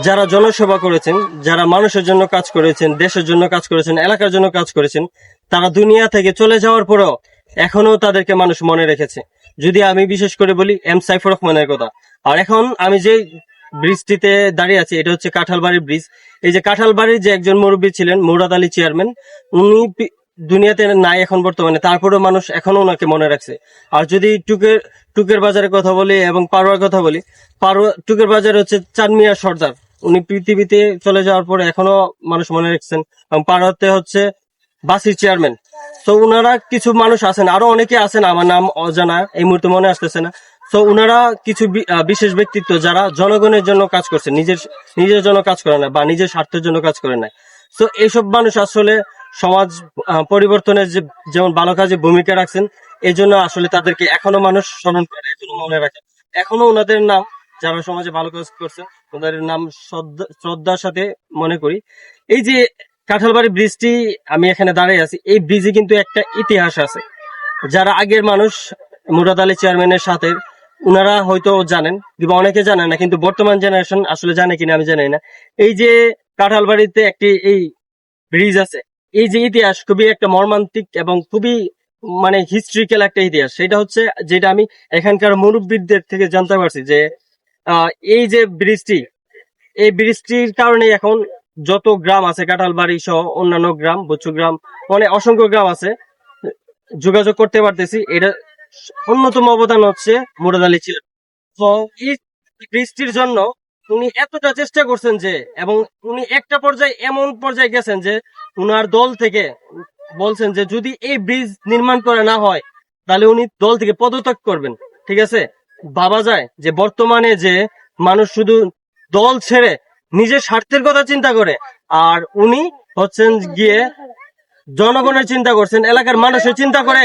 যারা জনসেবা করেছেন, যারা মানুষের জন্য কাজ করেছেন, দেশের জন্য কাজ করেছেন, এলাকার জন্য কাজ করেছেন, তারা দুনিয়া থেকে চলে যাওয়ার পরেও এখনো তাদেরকে মানুষ মনে রেখেছে। যদি আমি বিশেষ করে বলি এম সাইফুর রহমানের কথা। আর এখন আমি যে ব্রিজটিতে দাঁড়িয়ে আছি, এটা হচ্ছে কাঁঠালবাড়ি ব্রিজ। এই যে কাঁঠালবাড়ির যে একজন মুরব্বী ছিলেন, মুরাদ আলী চেয়ারম্যান, উনি দুনিয়াতে নাই এখন বর্তমানে, তারপরেও মানুষ এখনো ওনাকে মনে রাখছে। আর যদি টুকের বাজারের কথা বলি এবং পারোয়ার কথা বলি, টুকের বাজার হচ্ছে চাঁদ মিয়া সর্দার, উনি পৃথিবীতে চলে যাওয়ার পরে এখনো মানুষ মনে রাখছেন। এবং পারোয়াতে হচ্ছে বাসির চেয়ারম্যান। তো উনারা কিছু মানুষ আছেন, আরো অনেকে আছেন, আমার নাম অজানা, এই মুহূর্তে মনে আসতেছে না। তো উনারা কিছু বিশেষ ব্যক্তিত্ব যারা জনগণের জন্য কাজ করছেন, নিজের জন্য কাজ করে না বা নিজের স্বার্থের জন্য কাজ করে না। তো এইসব মানুষ আসলে সমাজ পরিবর্তনের যেমন ভালো কাজে ভূমিকা রাখছেন, এই জন্য আসলে তাদেরকে এখনো মানুষ স্মরণ করে, এজন্য মনে রাখে। এখনো ওনাদের নাম, যারা সমাজে ভালো কাজ করছেন, ওনাদের নাম শ্রদ্ধার সাথে মনে করি। এই যে কাঁঠালবাড়ি ব্রিজটি, আমি এখানে দাঁড়িয়ে আছি, এই ব্রিজে কিন্তু একটা ইতিহাস আছে। যারা আগের মানুষ, মুরাদ আলী চেয়ারম্যানের সাথে, উনারা হয়তো জানেন কিংবা অনেকে জানেন না, কিন্তু বর্তমান জেনারেশন আসলে জানে কিনা আমি জানি না। এই যে কাঁঠালবাড়িতে একটি এই ব্রিজ আছে, এই যে ইতিহাস খুবই একটা মর্মান্তিক এবং খুবই মানে হিস্ট্রিক্যাল একটা ইতিহাস। সেটা হচ্ছে যেটা আমি এখানকার মুরব্বীদের থেকে জানতে পারছি যে এই যে ব্রিজটি, এই বৃষ্টির কারণে এখন যত গ্রাম আছে কাঁঠালবাড়ি সহ অন্যান্য গ্রাম, বচ্চু গ্রাম, মানে অসংখ্য গ্রাম আছে, যোগাযোগ করতে পারতেছি। এটা অন্যতম অবদান হচ্ছে মুরাদ আলী ছিল। তো এই বৃষ্টির জন্য উনি এতটা চেষ্টা করছেন যে, এবং উনি একটা পর্যায়ে এমন পর্যায়ে গেছেন যে উনার দল থেকে বলছেন যে যদি এই ব্রিজ নির্মাণ করা না হয় তাহলে উনি দল থেকে পদত্যাগ করবেন। ঠিক আছে, ভাবা যায় যে বর্তমানে যে মানুষ শুধু দল ছেড়ে নিজের স্বার্থের কথা চিন্তা করে, আর উনি হচ্ছেন গিয়ে জনগণের চিন্তা করছেন, এলাকার মানুষের চিন্তা করে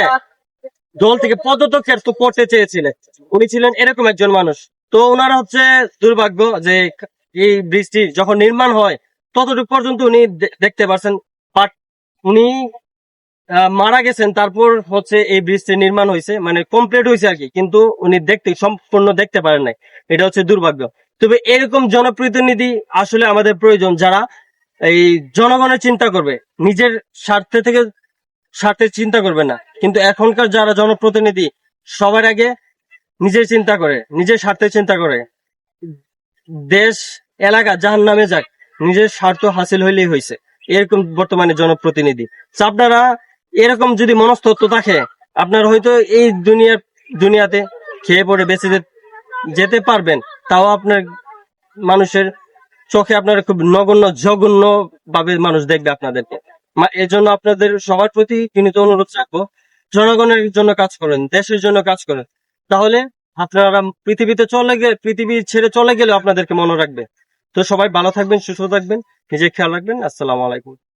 দল থেকে পদত্যাগ করতে চেয়েছিলেন। উনি ছিলেন এরকম একজন মানুষ। তো ওনারা হচ্ছে দুর্ভাগ্য যে এই ব্রিজটি যখন নির্মাণ হয় ততটুকু পর্যন্ত উনি দেখতে পারছেন, বাট উনি মারা গেছেন, তারপর হচ্ছে এই ব্রিজটি নির্মাণ হয়েছে, মানে কমপ্লিট হয়েছে আর কি, কিন্তু উনি সম্পূর্ণ দেখতে পারেন নাই। এটা হচ্ছে দুর্ভাগ্য। তবে এরকম জনপ্রতিনিধি আসলে আমাদের প্রয়োজন, যারা এই জনগণের চিন্তা করবে, নিজের স্বার্থের চিন্তা করবে না। কিন্তু এখনকার যারা জনপ্রতিনিধি, সবার আগে নিজের চিন্তা করে, নিজের স্বার্থের চিন্তা করে, দেশ এলাকা জাহান নামে যাক, নিজের স্বার্থ হাসিল হইলেই হয়েছে, এরকম বর্তমানে জনপ্রতিনিধি। তো আপনারা এরকম যদি মনস্তত্ব থাকে, আপনারা হয়তো এই দুনিয়াতে খেয়ে পড়ে বেঁচে যেতে পারবেন, তাও আপনার মানুষের চোখে আপনারা খুব নগণ্য জঘন্য ভাবে মানুষ দেখবে আপনাদেরকে। এজন্য আপনাদের সবার প্রতি বিনীত অনুরোধ রাখবো, জনগণের জন্য কাজ করেন, দেশের জন্য কাজ করেন, তাহলে আপনারা পৃথিবী ছেড়ে চলে গেলে আপনাদেরকে মনে রাখবে। তো সবাই ভালো থাকবেন, সুস্থ থাকবেন, নিজের খেয়াল রাখবেন। আসসালামু আলাইকুম।